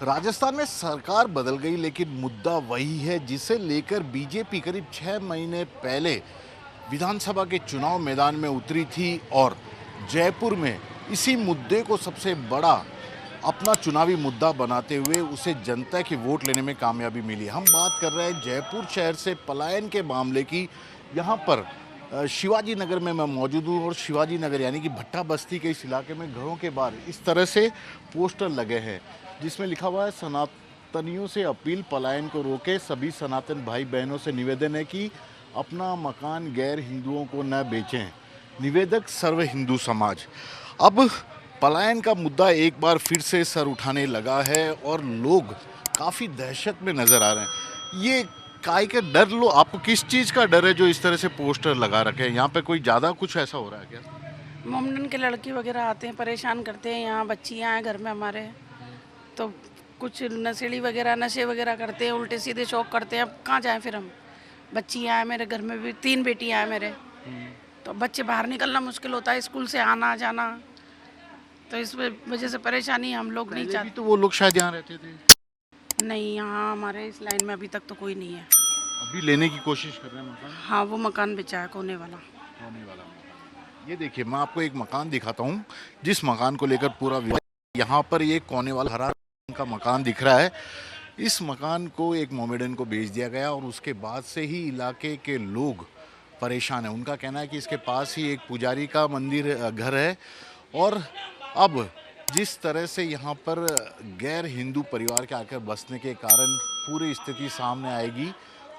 राजस्थान में सरकार बदल गई लेकिन मुद्दा वही है जिसे लेकर बीजेपी करीब 6 महीने पहले विधानसभा के चुनाव मैदान में उतरी थी और जयपुर में इसी मुद्दे को सबसे बड़ा अपना चुनावी मुद्दा बनाते हुए उसे जनता की वोट लेने में कामयाबी मिली। हम बात कर रहे हैं जयपुर शहर से पलायन के मामले की। यहाँ पर शिवाजी नगर में मैं मौजूद हूँ और शिवाजी नगर यानी कि भट्टा बस्ती के इस इलाके में घरों के बाहर इस तरह से पोस्टर लगे हैं जिसमें लिखा हुआ है सनातनियों से अपील, पलायन को रोके, सभी सनातन भाई बहनों से निवेदन है कि अपना मकान गैर हिंदुओं को न बेचें। निवेदक सर्व हिंदू समाज। अब पलायन का मुद्दा एक बार फिर से सर उठाने लगा है और लोग काफ़ी दहशत में नज़र आ रहे हैं। ये काय के डर लो, आपको किस चीज़ का डर है जो इस तरह से पोस्टर लगा रखे हैं? यहाँ पे कोई ज़्यादा कुछ ऐसा हो रहा है क्या? मोमडन के लड़की वगैरह आते हैं, परेशान करते हैं। यहाँ बच्चियाँ हैं घर में हमारे, तो कुछ नशेड़ी वगैरह नशे वगैरह करते हैं, उल्टे सीधे शौक करते हैं। अब कहाँ जाएं फिर हम? बच्चियाँ हैं मेरे घर में भी, 3 बेटियाँ हैं मेरे, तो बच्चे बाहर निकलना मुश्किल होता है, स्कूल से आना जाना, तो इस वजह से परेशानी हम लोग नहीं चाहते। तो वो लोग शायद यहाँ रहते थे? नहीं, यहाँ हमारे इस लाइन में अभी तक तो कोई नहीं है। अभी लेने की कोशिश कर रहे हैं मकान? हाँ, वो मकान बेचा है कोने वाला। ये देखिए, मैं आपको एक मकान दिखाता हूँ जिस मकान को लेकर पूरा यहाँ पर ये कोने वाला हरा रंग का मकान दिख रहा है। इस मकान को एक मोमेडन को बेच दिया गया और उसके बाद से ही इलाके के लोग परेशान हैं। उनका कहना है कि इसके पास ही एक पुजारी का मंदिर घर है और अब जिस तरह से यहाँ पर गैर हिंदू परिवार के आकर बसने के कारण पूरी स्थिति सामने आएगी,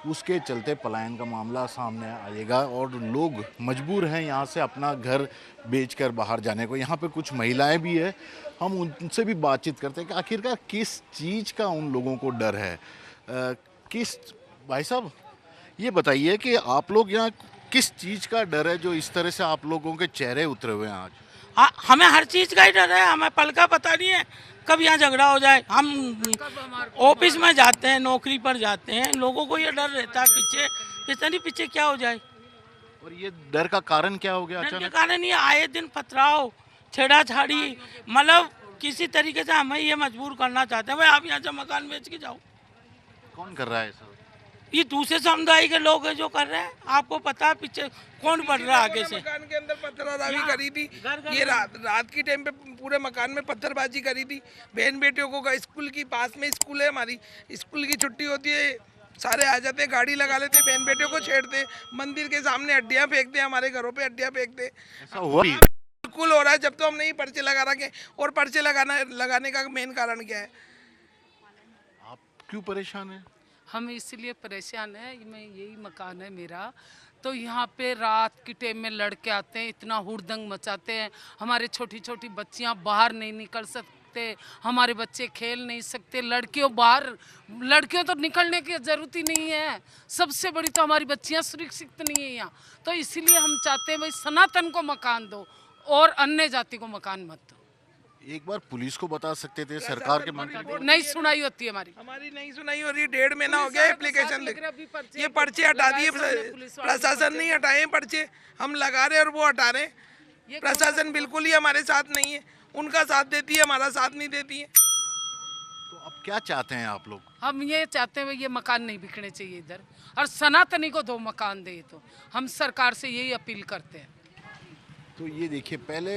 उसके चलते पलायन का मामला सामने आएगा और लोग मजबूर हैं यहाँ से अपना घर बेचकर बाहर जाने को। यहाँ पे कुछ महिलाएं भी हैं, हम उनसे भी बातचीत करते हैं कि आखिरकार किस चीज़ का उन लोगों को डर है। किस भाई साहब, ये बताइए कि आप लोग यहाँ किस चीज़ का डर है जो इस तरह से आप लोगों के चेहरे उतरे हुए हैं आज? हमें हर चीज़ का ही डर है, हमें पल का पता नहीं है कब यहाँ झगड़ा हो जाए। हम ऑफिस में जाते हैं, नौकरी पर जाते हैं, लोगों को ये डर रहता है पीछे पता नहीं पीछे क्या हो जाए। और ये डर का कारण क्या हो गया डर के अचानक? कारण ये आए दिन पथराव, छेड़ाछाड़ी, मतलब किसी तरीके से हमें ये मजबूर करना चाहते हैं भाई आप यहाँ से मकान बेच के जाओ। कौन कर रहा है सर? ये दूसरे समुदाय के लोग हैं जो कर रहे हैं। आपको पता है पीछे कौन बढ़ रहा है आगे से? मकान के अंदर पत्थरबाजी करी थी, ये रात की टाइम पे पूरे मकान में पत्थरबाजी करी थी। बहन बेटियों को स्कूल की पास में स्कूल है हमारी, स्कूल की छुट्टी होती है, सारे आ जाते, गाड़ी लगा लेते, बहन बेटियों को छेड़ते, मंदिर के सामने हड्डियाँ फेंकते, हमारे घरों पे हड्डियाँ फेंकते। ऐसा हुआ? बिल्कुल हो रहा है, जब तो हम नहीं पर्चे लगा रखे। और पर्चे लगाने का मेन कारण क्या है? आप क्यों परेशान हैं? हम इसलिए परेशान है, मैं यही मकान है मेरा, तो यहाँ पे रात की टाइम में लड़के आते हैं, इतना हुड़दंग मचाते हैं। हमारे छोटी छोटी बच्चियाँ बाहर नहीं निकल सकते, हमारे बच्चे खेल नहीं सकते। लड़कियों तो निकलने की ज़रूरत ही नहीं है, सबसे बड़ी तो हमारी बच्चियाँ सुरक्षित नहीं है यहाँ। तो इसीलिए हम चाहते हैं भाई सनातन को मकान दो और अन्य जाति को मकान मत दो। एक बार पुलिस को बता सकते थे, सरकार के मंत्री नहीं सुनाई होती है हमारी नहीं सुनाई हो रही। 1.5 महीना हो गया एप्लीकेशन लिख, ये पर्चे हटा दिए, प्रशासन नहीं हटाए पर्चे, हम लगा रहे और वो हटा रहे। प्रशासन बिल्कुल ही हमारे साथ नहीं है, उनका साथ देती है, हमारा साथ नहीं देती है। तो अब क्या चाहते हैं आप लोग? हम ये चाहते हैं ये मकान नहीं बिकने चाहिए इधर, और सनातनी को 2 मकान दे। तो हम सरकार से यही अपील करते हैं। तो ये देखिए, पहले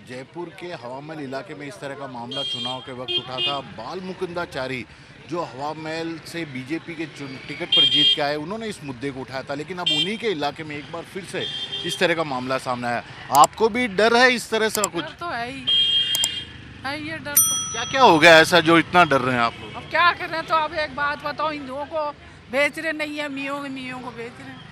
जयपुर के हवा महल इलाके में इस तरह का मामला चुनाव के वक्त उठा था। बाल मुकुंदाचारी जो हवा महल से बीजेपी के टिकट पर जीत के आए, उन्होंने इस मुद्दे को उठाया था, लेकिन अब उन्हीं के इलाके में एक बार फिर से इस तरह का मामला सामने आया। आपको भी डर है इस तरह से कुछ? डर तो है ही है, ये डर तो। क्या क्या हो गया ऐसा जो इतना डर रहे हैं आप लोग? अब क्या कर रहे हैं, तो अब एक बात बताओ, हिंदुओं को बेच रहे नहीं है, मियों को बेच रहे हैं,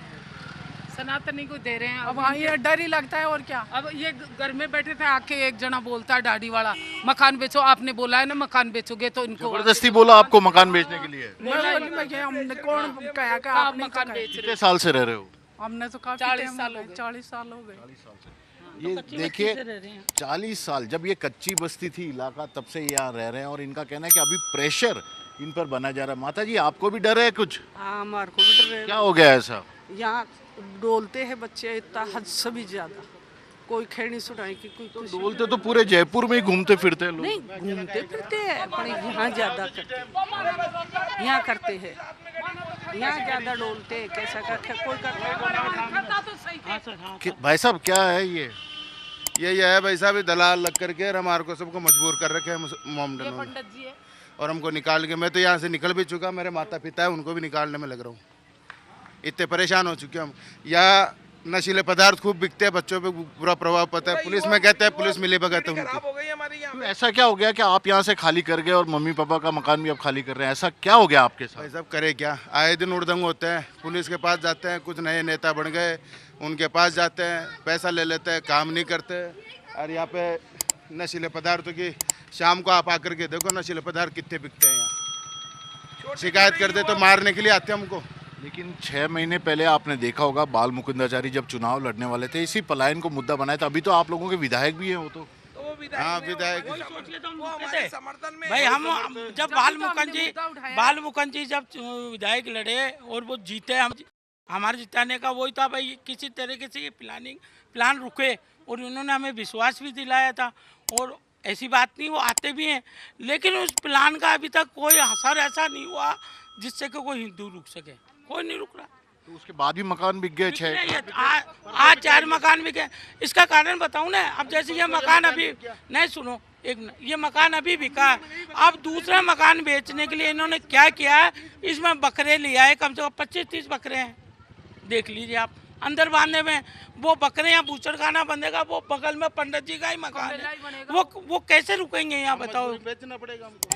सनातनी को दे रहे हैं। अब हाँ, ये डर ही लगता है और क्या। अब ये घर में बैठे थे, आके एक जना बोलता है दाढ़ी वाला, मकान बेचो। आपने बोला है ना मकान बेचोगे, तो इनको जबरदस्ती बोला आपको मकान बेचने के लिए? हमने कौन कहा कि आप मकान बेच रहे? कितने साल से रह रहे हो? हमने तो 40 साल हो गए। 40 साल हो गए। ये देखिए, 40 साल जब ये कच्ची बस्ती थी इलाका, तब से यहाँ रह रहे हैं और इनका कहना है कि अभी प्रेशर इन पर बना जा रहा है। माता जी, आपको भी डर है कुछ? हाँ, हमारे को भी डर है। क्या हो गया ऐसा? यहाँ डोलते हैं बच्चे इतना हद से भी ज्यादा। कोई खेड़ी सुनाई की कोई कुछ बोलते तो पूरे जयपुर में ही घूमते फिरते हैं लोग। नहीं घूमते फिरते हैं पर यहाँ ज्यादा करते हैं। यहाँ करते हैं यहाँ ज्यादा डोलते हैं कैसा करते कोई करता तो सही है। भाई साहब क्या है ये? ये है भाई साहब, ये दलाल लग करके और हमारे को सबको मजबूर कर रखे हैं मोमडन ने। पंडित जी है और हमको निकाल के, मैं तो यहाँ से निकल भी चुका, मेरे माता पिता है उनको भी निकालने में लग रहा हूँ। इतने परेशान हो चुके हम। यहाँ नशीले पदार्थ खूब बिकते हैं, बच्चों पे बुरा प्रभाव पड़ता है। पुलिस में कहते हैं, पुलिस मिली भगत है खराब उनकी। हो गई हमारी यहाँ तो ऐसा क्या हो गया कि आप यहाँ से खाली कर गए और मम्मी पापा का मकान भी अब खाली कर रहे हैं? ऐसा क्या हो गया आपके साथ? भाई साहब करे क्या, आए दिन उड़दंग होते हैं, पुलिस के पास जाते हैं, कुछ नए नेता बन गए उनके पास जाते हैं, पैसा ले लेते हैं, काम नहीं करते। और यहाँ पे नशीले पदार्थों की शाम को आप आकर के देखो नशीले पदार्थ कितने बिकते हैं यहाँ। शिकायत कर दे तो मारने के लिए आते हैं हमको। लेकिन 6 महीने पहले आपने देखा होगा बाल मुकुंदाचारी जब चुनाव लड़ने वाले थे, इसी पलायन को मुद्दा बनाया था। अभी तो आप लोगों के विधायक भी हैं वो तो। वो हाँ, विधायक। वो हमारे समर्थन में भाई हम जब बाल मुकुंद जी जब विधायक लड़े और वो जीते, हम हमारे जिताने का वही था भाई, किसी तरीके से ये प्लान रुके और उन्होंने हमें विश्वास भी दिलाया था। और ऐसी बात नहीं, वो आते भी हैं, लेकिन उस प्लान का अभी तक कोई असर ऐसा नहीं हुआ जिससे कि कोई हिंदू रुक सके। कोई नहीं रुक रहा। तो उसके बाद भी मकान बिक गए 6। आज 4 मकान बिके। इसका कारण बताऊं ना, अब जैसे ये मकान अभी नहीं सुनो, ये मकान अभी बिका, अब दूसरा मकान बेचने के लिए इन्होंने क्या किया है, इसमें बकरे ले आए, कम से कम 25-30 बकरे हैं, देख लीजिए आप, अंदर बांधने में। वो बकरे यहाँ बूचड़ खाना बंधेगा, वो बगल में पंडित जी का ही मकान है, वो कैसे रुकेंगे यहाँ बताओ? बेचना पड़ेगा हमको।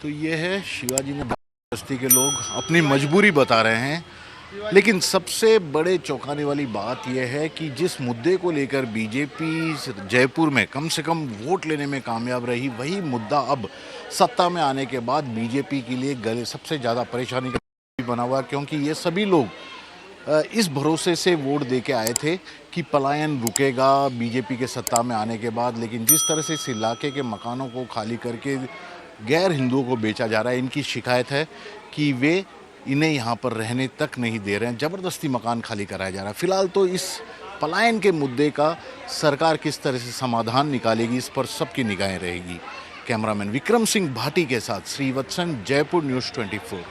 तो ये है शिवाजी नगर बस्ती के लोग अपनी मजबूरी बता रहे हैं। लेकिन सबसे बड़े चौंकाने वाली बात यह है कि जिस मुद्दे को लेकर बीजेपी जयपुर में कम से कम वोट लेने में कामयाब रही, वही मुद्दा अब सत्ता में आने के बाद बीजेपी के लिए गले सबसे ज़्यादा परेशानी का बना हुआ, क्योंकि ये सभी लोग इस भरोसे से वोट दे के आए थे कि पलायन रुकेगा बीजेपी के सत्ता में आने के बाद। लेकिन जिस तरह से इस इलाके के मकानों को खाली करके गैर हिंदुओं को बेचा जा रहा है, इनकी शिकायत है कि वे इन्हें यहाँ पर रहने तक नहीं दे रहे हैं, ज़बरदस्ती मकान खाली कराया जा रहा है। फिलहाल तो इस पलायन के मुद्दे का सरकार किस तरह से समाधान निकालेगी, इस पर सबकी निगाहें रहेगी। कैमरामैन विक्रम सिंह भाटी के साथ श्रीवत्सन, जयपुर न्यूज़ 24।